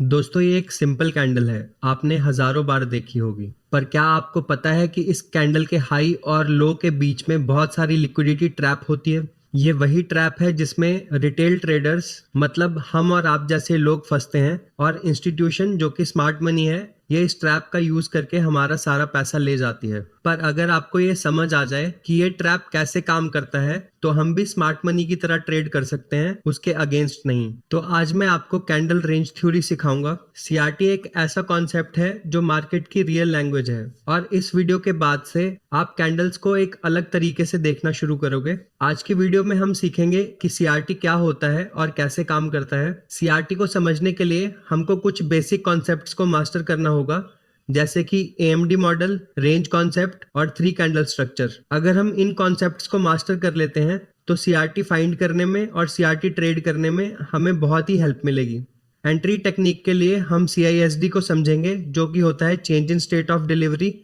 दोस्तों ये एक सिंपल कैंडल है, आपने हजारों बार देखी होगी। पर क्या आपको पता है कि इस कैंडल के हाई और लो के बीच में बहुत सारी लिक्विडिटी ट्रैप होती है। ये वही ट्रैप है जिसमें रिटेल ट्रेडर्स मतलब हम और आप जैसे लोग फंसते हैं, और इंस्टीट्यूशन जो कि स्मार्ट मनी है ये इस ट्रैप का यूज करके हमारा सारा पैसा ले जाती है। पर अगर आपको ये समझ आ जाए कि ये ट्रैप कैसे काम करता है तो हम भी स्मार्ट मनी की तरह ट्रेड कर सकते हैं, उसके अगेंस्ट नहीं। तो आज मैं आपको कैंडल रेंज थ्योरी सिखाऊंगा। सीआरटी एक ऐसा कॉन्सेप्ट है जो मार्केट की रियल लैंग्वेज है, और इस वीडियो के बाद से आप कैंडल्स को एक अलग तरीके से देखना शुरू करोगे। आज की वीडियो में हम सीखेंगे कि सीआरटी क्या होता है और कैसे काम करता है। सीआरटी को समझने के लिए हमको कुछ बेसिक कॉन्सेप्ट्स को मास्टर करना होगा, जैसे कि एएमडी मॉडल, रेंज कॉन्सेप्ट और थ्री कैंडल स्ट्रक्चर। अगर हम इन कॉन्सेप्ट्स को मास्टर कर लेते हैं तो सीआरटी फाइंड करने में और सीआरटी ट्रेड करने में हमें बहुत ही हेल्प मिलेगी। एंट्री टेक्निक के लिए हम सीआईएसडी को समझेंगे, जो कि होता है change in state of delivery,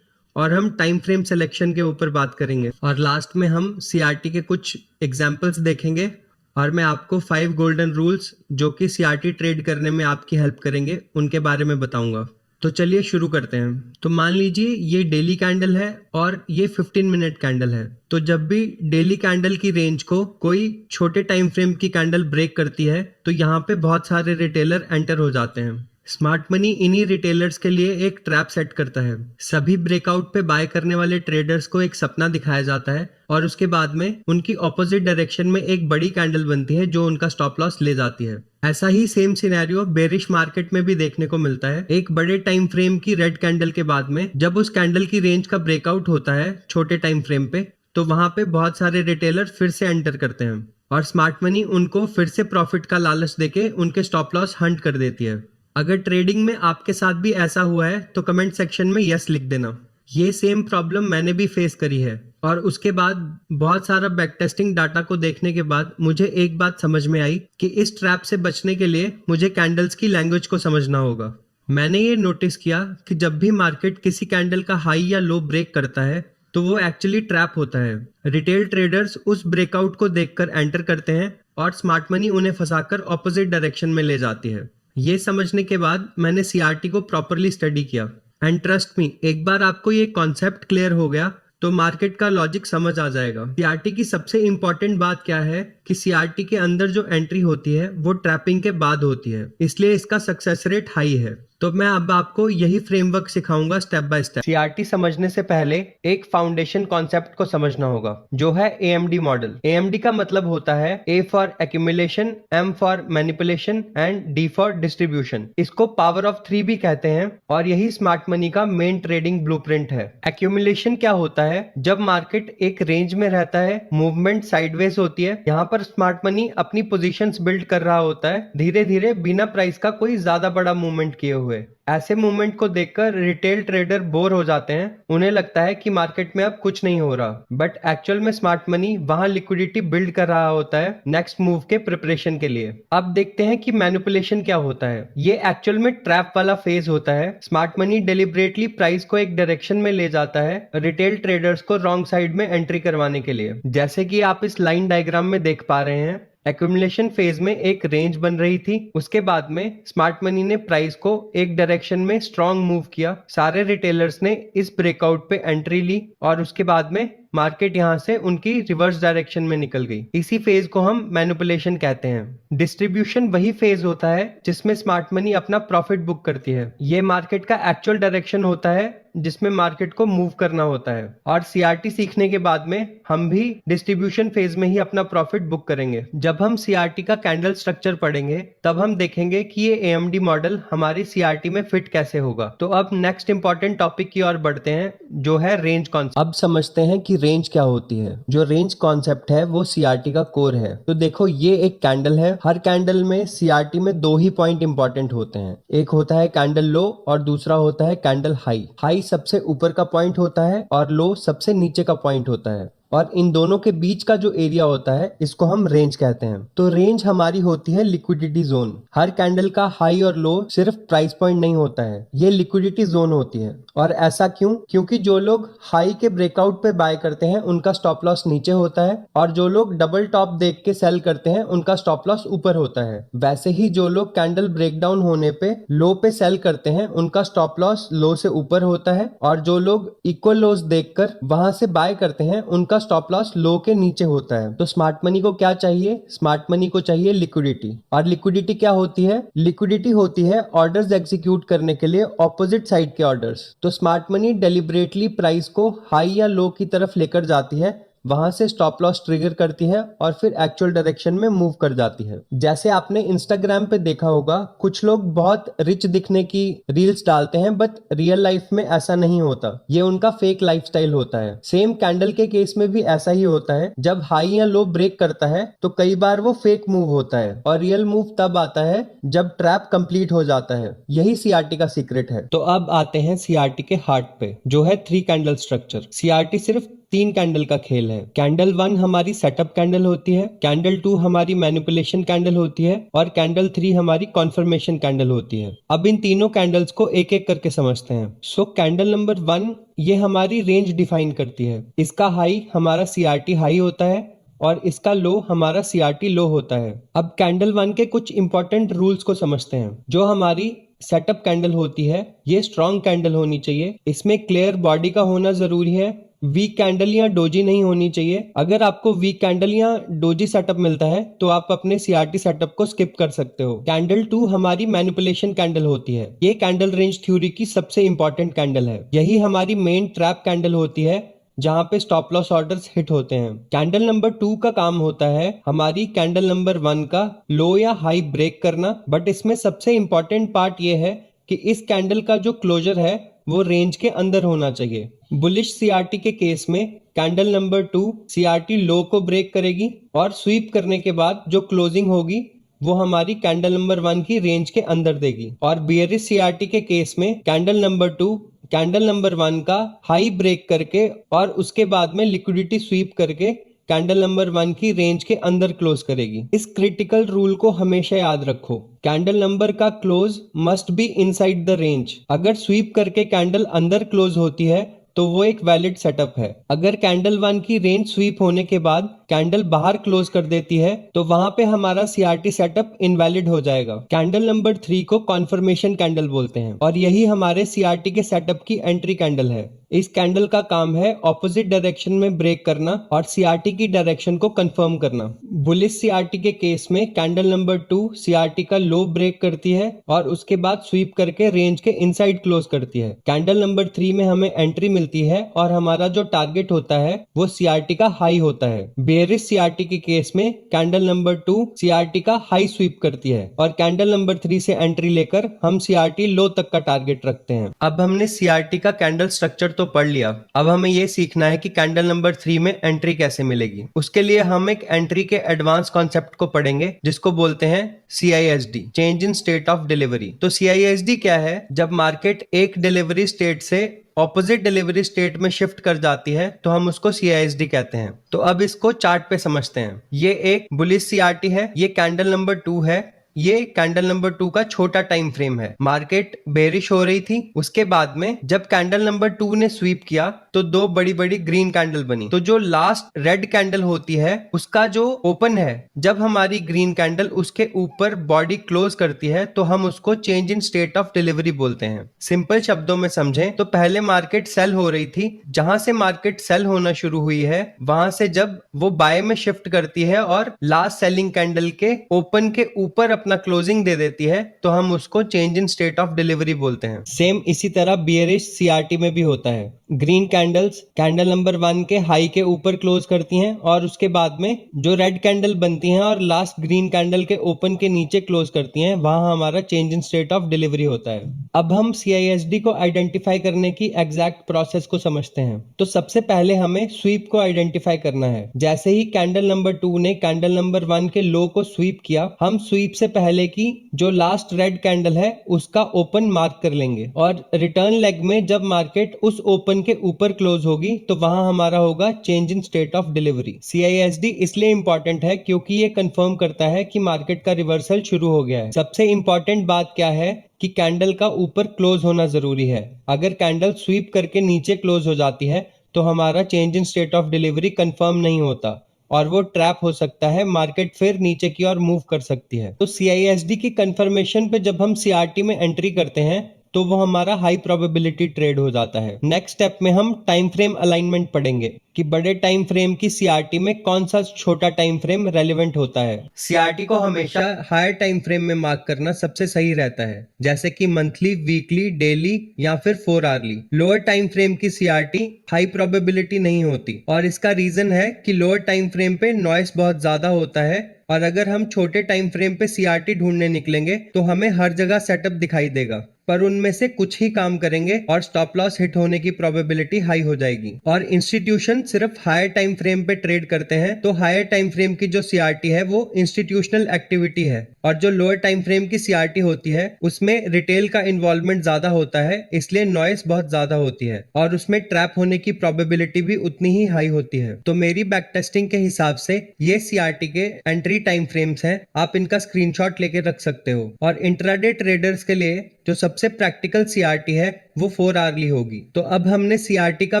और हम टाइम फ्रेम सिलेक्शन के ऊपर बात करेंगे। और लास्ट में हम सीआरटी के कुछ एग्जाम्पल्स देखेंगे, और मैं आपको 5 गोल्डन रूल्स जो कि सीआरटी ट्रेड करने में आपकी हेल्प करेंगे उनके बारे में बताऊंगा। तो चलिए शुरू करते हैं। तो मान लीजिए ये डेली कैंडल है और ये 15 मिनट कैंडल है। तो जब भी डेली कैंडल की रेंज को कोई छोटे टाइम फ्रेम की कैंडल ब्रेक करती है तो यहाँ पे बहुत सारे रिटेलर एंटर हो जाते हैं। स्मार्ट मनी इन्हीं रिटेलर्स के लिए एक ट्रैप सेट करता है। सभी ब्रेकआउट पे बाय करने वाले ट्रेडर्स को एक सपना दिखाया जाता है, और उसके बाद में उनकी ऑपोजिट डायरेक्शन में एक बड़ी कैंडल बनती है जो उनका स्टॉप लॉस ले जाती है। ऐसा ही सेम सिनेरियो बेरिश मार्केट में भी देखने को मिलता है। एक बड़े टाइम फ्रेम की रेड कैंडल के बाद में जब उस कैंडल की रेंज का ब्रेकआउट होता है छोटे टाइम फ्रेम पे, तो वहां पे बहुत सारे रिटेलर फिर से एंटर करते हैं, और स्मार्ट मनी उनको फिर से प्रॉफिट का लालच देके उनके स्टॉप लॉस हंट कर देती है। अगर ट्रेडिंग में आपके साथ भी ऐसा हुआ है तो कमेंट सेक्शन में यस लिख देना। ये सेम प्रॉब्लम मैंने भी फेस करी है, और उसके बाद बहुत सारा बैक टेस्टिंग डाटा को देखने के बाद मुझे एक बात समझ में आई कि इस ट्रैप से बचने के लिए मुझे कैंडल्स की लैंग्वेज को समझना होगा। मैंने ये नोटिस किया कि जब भी मार्केट किसी कैंडल का हाई या लो ब्रेक करता है तो वो एक्चुअली ट्रैप होता है। रिटेल ट्रेडर्स उस ब्रेकआउट को देखकर एंटर करते हैं, और स्मार्ट मनी उन्हें फंसाकर ऑपोजिट डायरेक्शन में ले जाती है। ये समझने के बाद मैंने सीआरटी को प्रॉपरली स्टडी किया, एंड ट्रस्ट मी, एक बार आपको ये कॉन्सेप्ट क्लियर हो गया तो मार्केट का लॉजिक समझ आ जाएगा। सीआरटी की सबसे इंपॉर्टेंट बात क्या है कि सीआरटी के अंदर जो एंट्री होती है वो ट्रैपिंग के बाद होती है, इसलिए इसका सक्सेस रेट हाई है। तो मैं अब आपको यही फ्रेमवर्क सिखाऊंगा स्टेप बाय स्टेप। सीआरटी समझने से पहले एक फाउंडेशन कॉन्सेप्ट को समझना होगा, जो है एएमडी मॉडल। एएमडी का मतलब होता है A for accumulation, M for manipulation and D for distribution. इसको पावर ऑफ 3 भी कहते हैं, और यही स्मार्ट मनी का मेन ट्रेडिंग ब्लूप्रिंट है। एक्यूमुलेशन क्या होता है? जब मार्केट एक रेंज में रहता है, मूवमेंट साइडवेज होती है, यहाँ पर स्मार्ट मनी अपनी पोजीशंस बिल्ड कर रहा होता है धीरे धीरे, बिना प्राइस का कोई ज्यादा बड़ा मूवमेंट किए हुए। ऐसे मूवमेंट को देखकर रिटेल ट्रेडर बोर हो जाते हैं, उन्हें लगता है कि मार्केट में अब कुछ नहीं हो रहा, बट एक्चुअल में स्मार्ट मनी वहां लिक्विडिटी बिल्ड कर रहा होता है नेक्स्ट मूव के प्रिपरेशन के लिए। अब देखते हैं कि मैनिपुलेशन क्या होता है। ये एक्चुअल में ट्रैप वाला फेज होता है। स्मार्ट मनी डेलिबरेटली प्राइस को एक डायरेक्शन में ले जाता है रिटेल ट्रेडर्स को रॉन्ग साइड में एंट्री करवाने के लिए, जैसे कि आप इस लाइन डायग्राम में देख पा रहे हैं। एक्यूमुलेशन फेज में एक रेंज बन रही थी, उसके बाद में स्मार्ट मनी ने प्राइस को एक डायरेक्शन में स्ट्रॉन्ग मूव किया, सारे रिटेलर्स ने इस ब्रेकआउट पे एंट्री ली, और उसके बाद में मार्केट यहां से उनकी रिवर्स डायरेक्शन में निकल गई। इसी फेज को हम मैनिपुलेशन कहते हैं। डिस्ट्रीब्यूशन वही फेज होता है जिसमें स्मार्ट मनी अपना प्रॉफिट बुक करती है। ये मार्केट का एक्चुअल डायरेक्शन होता है जिसमें मार्केट को मूव करना होता है, और सीआरटी सीखने के बाद में हम भी डिस्ट्रीब्यूशन फेज में ही अपना प्रॉफिट बुक करेंगे। जब हम सीआरटी का कैंडल स्ट्रक्चर पढ़ेंगे तब हम देखेंगे कि ये एएमडी मॉडल हमारी सीआरटी में फिट कैसे होगा। तो अब नेक्स्ट इंपॉर्टेंट टॉपिक की ओर बढ़ते हैं, जो है रेंज कॉन्सेप्ट। अब समझते हैं कि रेंज क्या होती है। जो रेंज कॉन्सेप्ट है वो सीआरटी का कोर है। तो देखो, ये एक कैंडल है। हर कैंडल में सीआरटी में दो ही पॉइंट इंपॉर्टेंट होते हैं, एक होता है कैंडल लो और दूसरा होता है कैंडल हाई। हाई सबसे ऊपर का पॉइंट होता है और लो सबसे नीचे का पॉइंट होता है। और इन दोनों के बीच का जो एरिया होता है इसको हम रेंज कहते हैं। तो रेंज हमारी होती है लिक्विडिटी जोन। हर कैंडल का हाई और लो सिर्फ प्राइस पॉइंट नहीं होता है, ये लिक्विडिटी जोन होती है। और ऐसा क्यों? क्योंकि जो लोग हाई के ब्रेकआउट पे बाय करते हैं उनका स्टॉप लॉस नीचे होता है, और जो लोग डबल टॉप देख के सेल करते हैं उनका स्टॉप लॉस ऊपर होता है। वैसे ही जो लोग कैंडल ब्रेकडाउन होने पे लो पे सेल करते हैं उनका स्टॉप लॉस लो से ऊपर होता है, और जो लोग इक्वल लोस देखकर वहां से बाय करते हैं उनका स्टॉप लॉस लो के नीचे होता है। तो स्मार्ट मनी को क्या चाहिए? स्मार्ट मनी को चाहिए लिक्विडिटी। और लिक्विडिटी क्या होती है? लिक्विडिटी होती है ऑर्डर्स एग्जीक्यूट करने के लिए ऑपोजिट साइड के ऑर्डर्स। तो स्मार्ट मनी डेलिबरेटली प्राइस को हाई या लो की तरफ लेकर जाती है, वहां से स्टॉप लॉस ट्रिगर करती है और फिर एक्चुअल डायरेक्शन में मूव कर जाती है। जैसे आपने इंस्टाग्राम पे देखा होगा, कुछ लोग बहुत रिच दिखने की रील्स डालते हैं, बट रियल लाइफ में ऐसा नहीं होता, ये उनका फेक लाइफस्टाइल होता है। सेम कैंडल के केस में भी ऐसा ही होता है। जब हाई या लो ब्रेक करता है तो कई बार वो फेक मूव होता है, और रियल मूव तब आता है जब ट्रैप कंप्लीट हो जाता है। यही सीआरटी का सीक्रेट है। तो अब आते हैं सीआरटी के हार्ट पे, जो है 3 कैंडल स्ट्रक्चर। सीआरटी सिर्फ 3 कैंडल का खेल है। कैंडल 1 हमारी सेटअप कैंडल होती है, कैंडल 2 हमारी मैनिपुलेशन कैंडल होती है, और कैंडल 3 हमारी कॉन्फर्मेशन कैंडल होती है। अब इन तीनों कैंडल्स को एक एक करके समझते हैं। सो कैंडल नंबर 1 ये हमारी रेंज डिफाइन करती है। इसका हाई हमारा सीआरटी हाई होता है और इसका लो हमारा सीआरटी लो होता है। अब कैंडल 1 के कुछ इंपॉर्टेंट रूल्स को समझते हैं। जो हमारी सेटअप कैंडल होती है ये स्ट्रॉन्ग कैंडल होनी चाहिए, इसमें क्लियर बॉडी का होना जरूरी है, वीक कैंडल या डोजी नहीं होनी चाहिए। अगर आपको वीक कैंडल या डोजी सेटअप मिलता है तो आप अपने सीआरटी सेटअप को स्किप कर सकते हो। कैंडल 2 हमारी मैनिपुलेशन कैंडल होती है। ये कैंडल रेंज थ्योरी की सबसे इंपॉर्टेंट कैंडल है। यही हमारी मेन ट्रैप कैंडल होती है जहां पे स्टॉप लॉस ऑर्डर्स हिट होते हैं। कैंडल नंबर 2 का काम होता है हमारी कैंडल नंबर 1 का लो या हाई ब्रेक करना, बट इसमें सबसे इंपॉर्टेंट पार्ट ये है कि इस कैंडल का जो क्लोजर है वो रेंज के अंदर होना चाहिए। बुलिश सीआरटी के केस में कैंडल नंबर 2 सीआरटी लो को ब्रेक करेगी और स्वीप करने के बाद जो क्लोजिंग होगी वो हमारी कैंडल नंबर 1 की रेंज के अंदर देगी। और बियरिश सीआरटी के केस में कैंडल नंबर 2 कैंडल नंबर 1 का हाई ब्रेक करके और उसके बाद में लिक्विडिटी स्वीप करके कैंडल नंबर 1 की रेंज के अंदर क्लोज करेगी। इस क्रिटिकल रूल को हमेशा याद रखो, कैंडल नंबर का close must be inside the range. अगर स्वीप करके कैंडल अंदर क्लोज होती है तो वो एक वैलिड सेटअप है। अगर कैंडल 1 की रेंज स्वीप होने के बाद कैंडल बाहर क्लोज कर देती है तो वहां पे हमारा सीआरटी सेटअप इनवैलिड हो जाएगा। कैंडल नंबर 3 को कॉन्फर्मेशन कैंडल बोलते हैं और यही हमारे सीआरटी के सेटअप की एंट्री कैंडल है। इस कैंडल का काम है ऑपोजिट डायरेक्शन में ब्रेक करना और सीआरटी की डायरेक्शन को कंफर्म करना। बुलिश सीआरटी के केस में कैंडल नंबर 2 सीआरटी का लो ब्रेक करती है और उसके बाद स्वीप करके रेंज के इनसाइड क्लोज करती है। कैंडल नंबर 3 में हमें एंट्री मिलती है और हमारा जो टारगेट होता है वो सीआरटी का हाई होता है। बेयरिश सीआरटी के केस में कैंडल नंबर 2 सीआरटी का हाई स्वीप करती है और कैंडल नंबर 3 से एंट्री लेकर हम सीआरटी लो तक का टारगेट रखते हैं। अब हमने सीआरटी का कैंडल स्ट्रक्चर तो पढ़ लिया, अब हमें ये सीखना है कि कैंडल नंबर 3 में एंट्री कैसे मिलेगी। उसके लिए हम एक एंट्री के एडवांस कॉन्सेप्ट को पढ़ेंगे जिसको बोलते हैं CISD, change in state of delivery. तो CISD क्या है? जब मार्केट एक डिलीवरी स्टेट से ऑपोजिट डिलीवरी स्टेट में शिफ्ट कर जाती है तो हम उसको CISD कहते हैं। तो अब इसको चार्ट पे समझते हैं। ये एक बुलिश CRT है, ये कैंडल नंबर 2 है, ये कैंडल नंबर 2 का छोटा टाइम फ्रेम है। मार्केट बेरिश हो रही थी, उसके बाद में जब कैंडल नंबर 2 ने स्वीप किया तो दो बड़ी बड़ी ग्रीन कैंडल बनी। तो जो लास्ट रेड कैंडल होती है उसका जो ओपन है, जब हमारी ग्रीन कैंडल उसके ऊपर बॉडी क्लोज करती है तो हम उसको change in state of delivery बोलते हैं। सिंपल शब्दों में समझें तो पहले मार्केट सेल हो रही थी, जहां से मार्केट सेल होना शुरू हुई है वहां से जब वो बाय में शिफ्ट करती है और लास्ट सेलिंग कैंडल के ओपन के ऊपर अपना क्लोजिंग दे देती है तो हम उसको change in state of delivery बोलते हैं। सेम इसी तरह बियरिश सीआरटी में भी होता है। ग्रीन कैंडल्स कैंडल नंबर 1 के हाई के ऊपर क्लोज करती हैं और उसके बाद में जो रेड कैंडल बनती हैं और लास्ट ग्रीन कैंडल के ओपन के नीचे क्लोज करती हैं, वहां हमारा change in state of delivery होता है। अब हम CISD को आइडेंटिफाई करने की एग्जैक्ट प्रोसेस को समझते हैं। तो सबसे पहले हमें स्वीप को आइडेंटिफाई करना है। जैसे ही कैंडल नंबर 2 ने कैंडल नंबर 1 के लो को स्वीप किया, हम स्वीप से पहले कि जो लास्ट रेड कैंडल है उसका ओपन मार्क कर लेंगे और रिटर्न लेग में जब मार्केट उस ओपन के ऊपर क्लोज होगी तो वहां हमारा होगा change in state of delivery. CISD इसलिए इंपॉर्टेंट है क्योंकि ये कंफर्म करता है कि मार्केट का रिवर्सल शुरू हो गया है। सबसे इंपॉर्टेंट बात क्या है कि कैंडल का ऊपर क्लोज होना जरूरी है। अगर कैंडल स्वीप करके नीचे क्लोज हो जाती है तो हमारा change in state of delivery confirm नहीं होता और वो ट्रैप हो सकता है, मार्केट फिर नीचे की ओर मूव कर सकती है। तो CISD की कंफर्मेशन पे जब हम CRT में एंट्री करते हैं तो वो हमारा हाई प्रोबेबिलिटी ट्रेड हो जाता है। नेक्स्ट स्टेप में हम टाइम फ्रेम अलाइनमेंट पढ़ेंगे कि बड़े टाइम फ्रेम की CRT में कौन सा छोटा टाइम फ्रेम रेलेवेंट होता है। CRT को हमेशा हायर टाइम फ्रेम में मार्क करना सबसे सही रहता है, जैसे कि मंथली, वीकली, डेली या फिर 4 आवरली। लोअर टाइम फ्रेम की CRT हाई प्रोबेबिलिटी नहीं होती और इसका रीजन है कि लोअर टाइम फ्रेम पे नॉइस बहुत ज्यादा होता है और अगर हम छोटे टाइम फ्रेम पे CRT ढूंढने निकलेंगे तो हमें हर जगह सेटअप दिखाई देगा, पर उनमें से कुछ ही काम करेंगे और स्टॉप लॉस हिट होने की प्रोबेबिलिटी हाई हो जाएगी। और इंस्टीट्यूशन सिर्फ हायर टाइम फ्रेम पे ट्रेड करते हैं, तो हायर टाइम फ्रेम की जो CRT है वो इंस्टीट्यूशनल एक्टिविटी है और जो लोअर टाइम फ्रेम की CRT होती है उसमें रिटेल का इन्वॉल्वमेंट ज्यादा होता है, इसलिए नॉइस बहुत ज्यादा होती है और उसमें ट्रैप होने की प्रोबेबिलिटी भी उतनी ही हाई होती है। तो मेरी बैक टेस्टिंग के हिसाब से ये CRT के एंट्री टाइम फ्रेम्स हैं, आप इनका स्क्रीनशॉट लेके रख सकते हो। और इंट्राडे ट्रेडर्स के लिए जो सबसे प्रैक्टिकल CRT है वो 4 आवरली होगी। तो अब हमने CRT का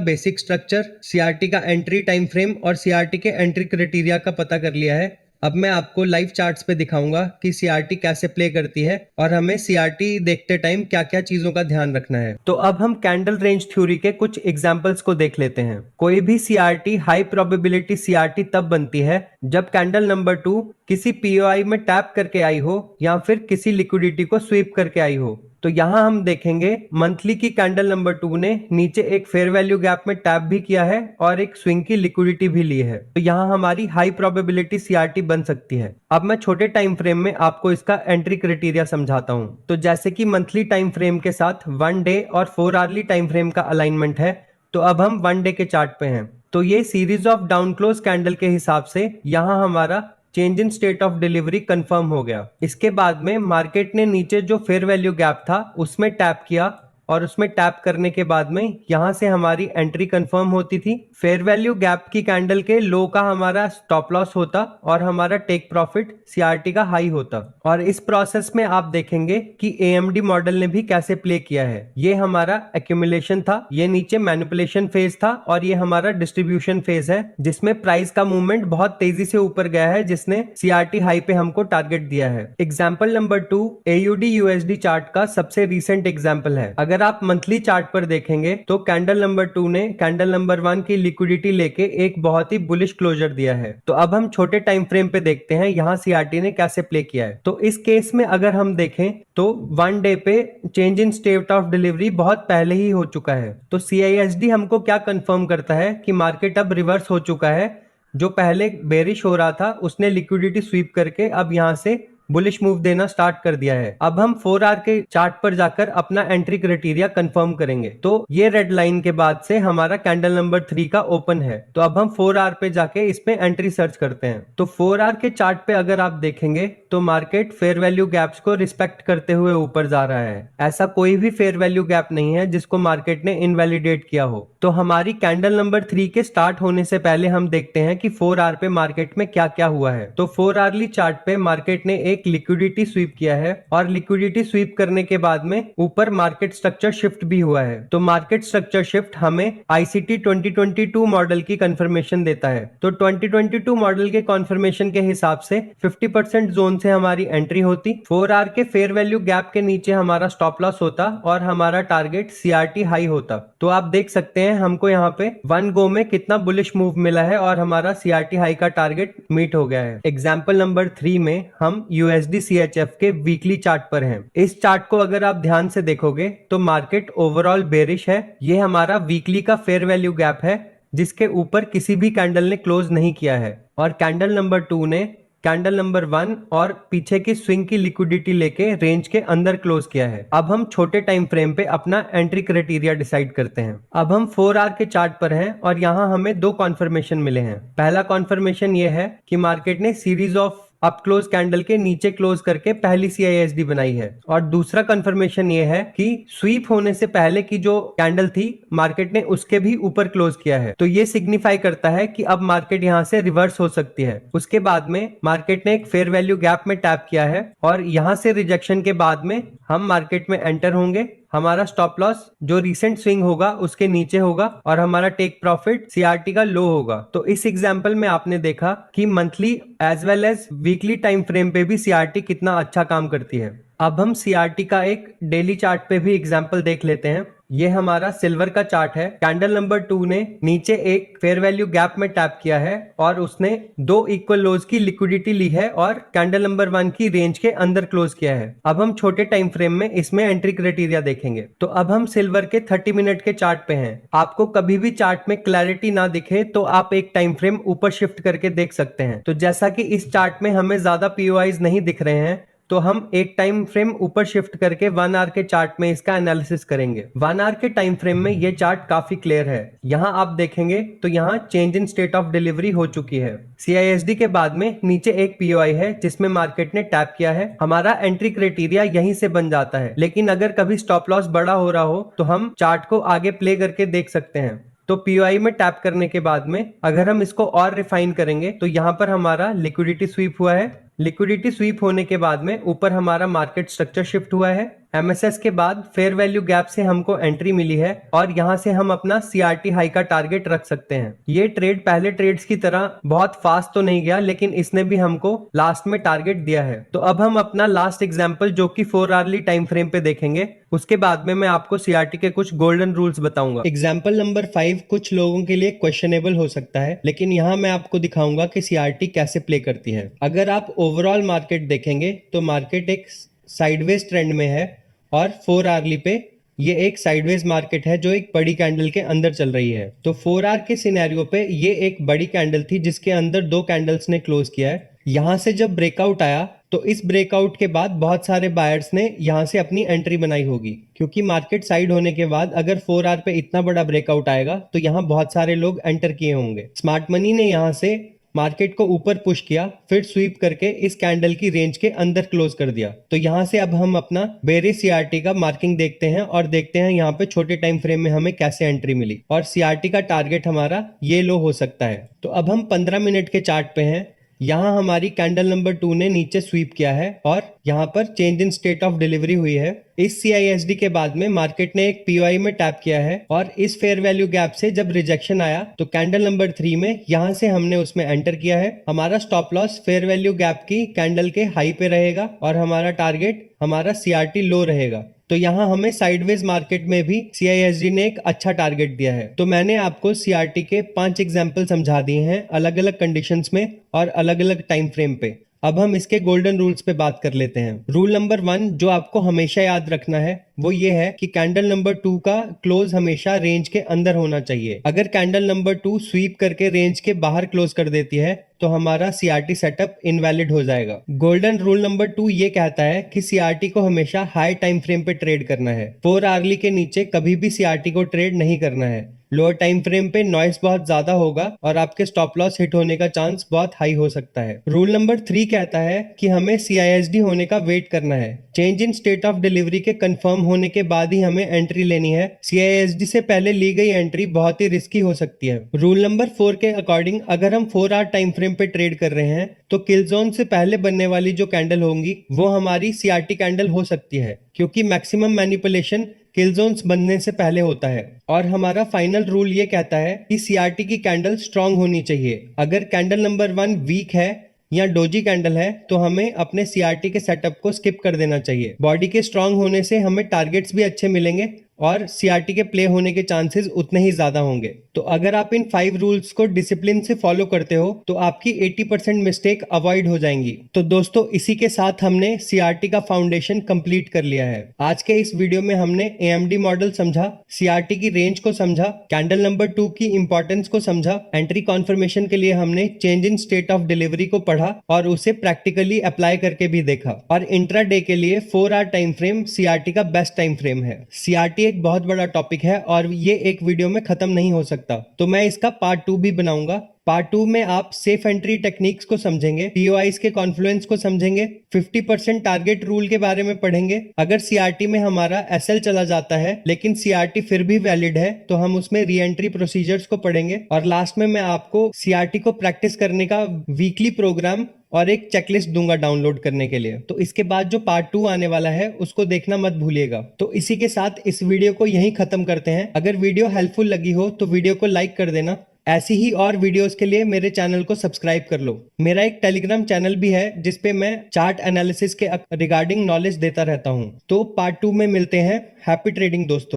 बेसिक स्ट्रक्चर, CRT का एंट्री टाइम फ्रेम और CRT के एंट्री क्राइटेरिया का पता कर लिया है। अब मैं आपको लाइव चार्ट्स पे दिखाऊंगा कि CRT कैसे प्ले करती है और हमें CRT देखते टाइम क्या क्या चीजों का ध्यान रखना है। तो अब हम कैंडल रेंज थ्योरी के कुछ एग्जांपल्स को देख लेते हैं। कोई भी CRT हाई प्रोबेबिलिटी CRT तब बनती है जब कैंडल नंबर 2 किसी POI में टैप करके आई हो या फिर किसी लिक्विडिटी को स्वीप करके आई हो। तो यहां हम देखेंगे मंथली की कैंडल नंबर 2 ने नीचे एक फेयर वैल्यू गैप में टैप भी किया है और एक स्विंग की लिक्विडिटी भी ली है, तो यहां हमारी हाई प्रोबेबिलिटी CRT बन सकती है। अब मैं छोटे टाइम फ्रेम में आपको इसका एंट्री क्राइटेरिया समझाता हूं। तो जैसे कि मंथली टाइम फ्रेम के साथ 1 डे और 4 आवरली टाइम फ्रेम का अलाइनमेंट है, तो अब हम 1 डे के चार्ट पे हैं। तो ये series of down close candle के हिसाब से यहां हमारा change in state of delivery confirm हो गया। इसके बाद में मार्केट ने नीचे जो फेयर वैल्यू गैप था उसमें टैप किया और उसमें टैप करने के बाद में यहां से हमारी एंट्री कंफर्म होती थी। फेयर वैल्यू गैप की कैंडल के लो का हमारा स्टॉप लॉस होता और हमारा टेक प्रॉफिट CRT का हाई होता। और इस प्रोसेस में आप देखेंगे कि AMD मॉडल ने भी कैसे प्ले किया है। ये हमारा एक्यूमुलेशन था, ये नीचे मैनिपुलेशन फेज था और ये हमारा डिस्ट्रीब्यूशन फेज है जिसमें प्राइस का मूवमेंट बहुत तेजी से ऊपर गया है, जिसने CRT हाई पे हमको टारगेट दिया है। Example number 2 AUD USD chart का सबसे रिसेंट एग्जाम्पल है। अगर आप मंथली चार्ट पर देखेंगे तो कैंडल नंबर 2 ने कैंडल नंबर 1 की लिक्विडिटी लेके एक बहुत ही बुलिश क्लोजर दिया है। तो अब हम छोटे टाइम फ्रेम पे देखते हैं यहाँ CRT ने कैसे प्ले किया है। तो इस केस में अगर हम देखें तो 1 डे पे change in state of delivery बहुत पहले ही हो चुका है। तो CISD हमको क्या कंफर्म करता है कि मार्केट अब रिवर्स हो चुका है। जो पहले बेरिश हो रहा था उसने लिक्विडिटी स्वीप करके अब यहां से बुलिश मूव देना स्टार्ट कर दिया है। अब हम 4 आवर के चार्ट पर जाकर अपना एंट्री क्राइटेरिया कंफर्म करेंगे। तो ये रेड लाइन के बाद से हमारा कैंडल नंबर 3 का ओपन है, तो अब हम 4 आवर पे जाके इस पे एंट्री सर्च करते हैं। तो 4 आवर के चार्ट पे अगर आप देखेंगे तो मार्केट फेयर वैल्यू गैप्स को रिस्पेक्ट करते हुए ऊपर जा रहा है। ऐसा कोई भी फेयर वैल्यू गैप नहीं है जिसको मार्केट ने इनवैलिडेट किया हो। तो हमारी कैंडल नंबर 3 के स्टार्ट होने से पहले हम देखते हैं कि 4 आवर पे मार्केट में क्या क्या हुआ है। तो 4 आवरली चार्ट पे मार्केट ने एक लिक्विडिटी स्वीप किया है और लिक्विडिटी स्वीप करने के बाद में ऊपर मार्केट स्ट्रक्चर शिफ्ट भी हुआ है। तो मार्केट स्ट्रक्चर शिफ्ट हमें ICT 2022 मॉडल की कंफर्मेशन देता है। तो 2022 मॉडल के कंफर्मेशन के हिसाब से 50% जोन से हमारी एंट्री होती, 4 आवर के फेयर वैल्यू गैप के नीचे हमारा स्टॉप लॉस होता और हमारा टारगेट CRT हाई होता। तो आप देख सकते हैं हमको यहाँ पे 1 गो में कितना बुलिश मूव मिला है और हमारा CRT हाई का टारगेट मीट हो गया है। एग्जाम्पल नंबर 3 में हम USD CHF के वीकली चार्ट पर हैं। इस चार्ट को अगर आप ध्यान से देखोगे तो मार्केट ओवरऑल बेरिश है। ये हमारा वीकली का फेयर वैल्यू गैप है जिसके ऊपर किसी भी कैंडल ने क्लोज नहीं किया है और कैंडल नंबर 2 ने कैंडल नंबर 1 और पीछे की स्विंग की लिक्विडिटी लेके रेंज के अंदर क्लोज किया है। अब हम छोटे टाइम फ्रेम पे अपना एंट्री क्राइटेरिया डिसाइड करते हैं। अब हम 4 आवर के चार्ट पर हैं और यहाँ हमें 2 कॉन्फर्मेशन मिले हैं। पहला कॉन्फर्मेशन ये है कि मार्केट ने series of up close candle के नीचे क्लोज करके पहली CISD बनाई है। और दूसरा कंफर्मेशन ये है कि स्वीप होने से पहले की जो कैंडल थी मार्केट ने उसके भी ऊपर क्लोज किया है, तो ये सिग्निफाई करता है कि अब मार्केट यहां से रिवर्स हो सकती है। उसके बाद में मार्केट ने एक फेयर वैल्यू गैप में टैप किया है और यहां से रिजेक्शन के बाद में हम मार्केट में एंटर होंगे। हमारा स्टॉप लॉस जो रिसेंट स्विंग होगा उसके नीचे होगा और हमारा टेक प्रॉफिट CRT का लो होगा। तो इस एग्जांपल में आपने देखा कि monthly as well as weekly time frame पे भी CRT कितना अच्छा काम करती है। अब हम CRT का एक डेली चार्ट पे भी एग्जांपल देख लेते हैं। ये हमारा सिल्वर का चार्ट है। कैंडल नंबर 2 ने नीचे एक फेयर वैल्यू गैप में टैप किया है और उसने 2 इक्वल लोज की लिक्विडिटी ली है और कैंडल नंबर 1 की रेंज के अंदर क्लोज किया है। अब हम छोटे टाइम फ्रेम में इसमें एंट्री क्राइटेरिया देखेंगे। तो अब हम सिल्वर के 30 मिनट के चार्ट पे हैं। आपको कभी भी चार्ट में क्लैरिटी ना दिखे तो आप एक टाइम फ्रेम ऊपर शिफ्ट करके देख सकते हैं। तो जैसा कि इस चार्ट में हमें ज्यादा POIs नहीं दिख रहे हैं, तो हम एक टाइम फ्रेम ऊपर शिफ्ट करके 1 आवर के चार्ट में इसका एनालिसिस करेंगे। 1 आवर के टाइम फ्रेम में ये चार्ट काफी क्लियर है। यहाँ आप देखेंगे तो यहाँ change in state of delivery हो चुकी है। CISD के बाद में नीचे एक POI है जिसमें मार्केट ने टैप किया है। हमारा एंट्री क्राइटेरिया यहीं से बन जाता है, लेकिन अगर कभी स्टॉप लॉस बड़ा हो रहा हो तो हम चार्ट को आगे प्ले करके देख सकते हैं। तो POI में टैप करने के बाद में अगर हम इसको और रिफाइन करेंगे तो यहाँ पर हमारा लिक्विडिटी स्वीप हुआ है। लिक्विडिटी स्वीप होने के बाद में ऊपर हमारा मार्केट स्ट्रक्चर शिफ्ट हुआ है। MSS के बाद फेयर वैल्यू गैप से हमको एंट्री मिली है और यहाँ से हम अपना CRT हाई का टारगेट रख सकते हैं। ये ट्रेड पहले ट्रेड्स की तरह बहुत फास्ट तो नहीं गया, लेकिन इसने भी हमको लास्ट में टारगेट दिया है। तो अब हम अपना लास्ट एग्जांपल जो कि 4 आवरली टाइम फ्रेम पे देखेंगे। उसके बाद में मैं आपको CRT के कुछ गोल्डन रूल्स बताऊंगा। एग्जाम्पल नंबर 5 कुछ लोगों के लिए क्वेश्चनेबल हो सकता है, लेकिन यहाँ मैं आपको दिखाऊंगा कि CRT कैसे प्ले करती है। अगर आप ओवरऑल मार्केट देखेंगे तो मार्केट एक साइडवेज ट्रेंड में है और 4 आवरली पे ये एक साइडवेज मार्केट है जो एक बड़ी कैंडल के अंदर चल रही है। तो 4 आवर के सिनेरियो पे ये एक बड़ी कैंडल थी जिसके अंदर 2 कैंडल्स ने क्लोज किया है। यहां से जब ब्रेकआउट आया तो इस ब्रेकआउट के बाद बहुत सारे बायर्स ने यहां से अपनी एंट्री बनाई होगी, क्योंकि मार्केट साइड होने के बाद अगर 4 आवर पे इतना बड़ा ब्रेकआउट आएगा तो यहाँ बहुत सारे लोग एंटर किए होंगे। स्मार्ट मनी ने यहाँ से मार्केट को ऊपर पुश किया, फिर स्वीप करके इस कैंडल की रेंज के अंदर क्लोज कर दिया। तो यहां से अब हम अपना बेरिश CRT का मार्किंग देखते हैं और देखते हैं यहाँ पे छोटे टाइम फ्रेम में हमें कैसे एंट्री मिली। और CRT का टारगेट हमारा ये लो हो सकता है। तो अब हम 15 मिनट के चार्ट पे हैं। यहाँ हमारी कैंडल नंबर 2 ने नीचे स्वीप किया है और यहाँ पर change in state of delivery हुई है। इस CISD के बाद में मार्केट ने एक POI में टैप किया है और इस फेयर वैल्यू गैप से जब रिजेक्शन आया तो कैंडल नंबर 3 में यहाँ से हमने उसमें एंटर किया है। हमारा stop loss fair value gap की कैंडल के हाई पे रहेगा और हमारा टारगेट हमारा CRT लो रहेगा। तो यहाँ हमें साइडवेज मार्केट में भी CISD ने एक अच्छा टारगेट दिया है। तो मैंने आपको CRT के 5 एग्जाम्पल समझा दिए हैं अलग अलग कंडीशंस में और अलग अलग टाइम फ्रेम पे। अब हम इसके गोल्डन रूल्स पे बात कर लेते हैं। रूल नंबर 1 जो आपको हमेशा याद रखना है वो ये है कि कैंडल नंबर 2 का क्लोज हमेशा रेंज के अंदर होना चाहिए। अगर कैंडल नंबर 2 स्वीप करके रेंज के बाहर क्लोज कर देती है तो हमारा CRT सेटअप इनवैलिड हो जाएगा। गोल्डन रूल नंबर 2 ये कहता है कि CRT को हमेशा हाई टाइम फ्रेम पे ट्रेड करना है। 4 आवरली के नीचे कभी भी CRT को ट्रेड नहीं करना है। लोअर टाइम फ्रेम पे नॉइस बहुत ज्यादा होगा और आपके स्टॉप लॉस हिट होने का चांस बहुत हाई हो सकता है। रूल नंबर 3 कहता है कि हमें CISD होने का वेट करना है। Change in state of delivery के कंफर्म होने के बाद ही हमें एंट्री लेनी है। CISD से पहले ली गई एंट्री बहुत ही रिस्की हो सकती है। रूल नंबर 4 के अकॉर्डिंग अगर हम 4 आवर टाइम फ्रेम पे ट्रेड कर रहे हैं तो किल जोन से पहले बनने वाली जो कैंडल होंगी वो हमारी CRT कैंडल हो सकती है, क्योंकि मैक्सिमम मैनिपुलेशन किल जोन्स बनने से पहले होता है। और हमारा फाइनल रूल ये कहता है कि CRT की कैंडल स्ट्रांग होनी चाहिए। अगर कैंडल नंबर 1 वीक है या डोजी कैंडल है तो हमें अपने CRT के सेटअप को स्किप कर देना चाहिए। बॉडी के स्ट्रांग होने से हमें टारगेट्स भी अच्छे मिलेंगे और CRT के प्ले होने के चांसेस उतने ही ज्यादा होंगे। तो अगर आप इन 5 रूल्स को डिसिप्लिन से फॉलो करते हो तो आपकी 80% मिस्टेक अवॉइड हो जाएंगी। तो दोस्तों इसी के साथ हमने CRT का फाउंडेशन कंप्लीट कर लिया है। आज के इस वीडियो में हमने AMD मॉडल समझा, CRT की रेंज को समझा, कैंडल नंबर 2 की इंपॉर्टेंस को समझा, एंट्री कॉन्फर्मेशन के लिए हमने change in state of delivery को पढ़ा और उसे प्रैक्टिकली अप्लाई करके भी देखा। और इंट्राडे के लिए 4 आवर टाइम फ्रेम CRT का बेस्ट टाइम फ्रेम है। CRT एक बहुत बड़ा टॉपिक है और ये एक वीडियो में खत्म नहीं हो सकता, तो मैं इसका पार्ट 2 भी बनाऊंगा। पार्ट 2 में आप सेफ एंट्री टेक्निक्स को समझेंगे, पीओआईज के कॉन्फ्लुएंस को समझेंगे, 50% टारगेट रूल के बारे में पढ़ेंगे। अगर सीआरटी में हमारा एसएल चला जाता है लेकिन सीआरटी फिर भी वैलिड है तो हम उसमें री एंट्री प्रोसीजर्स को पढ़ेंगे। और लास्ट में मैं आपको सीआरटी को प्रैक्टिस करने का वीकली प्रोग्राम और एक चेकलिस्ट दूंगा डाउनलोड करने के लिए। तो इसके बाद जो पार्ट 2 आने वाला है उसको देखना मत भूलिएगा। तो इसी के साथ इस वीडियो को यहीं खत्म करते हैं। अगर वीडियो हेल्पफुल लगी हो तो वीडियो को लाइक कर देना। ऐसी ही और वीडियोस के लिए मेरे चैनल को सब्सक्राइब कर लो। मेरा एक टेलीग्राम चैनल भी है जिसपे मैं चार्ट एनालिसिस के रिगार्डिंग नॉलेज देता रहता हूँ। तो पार्ट 2 में मिलते हैं। हैप्पी ट्रेडिंग दोस्तों।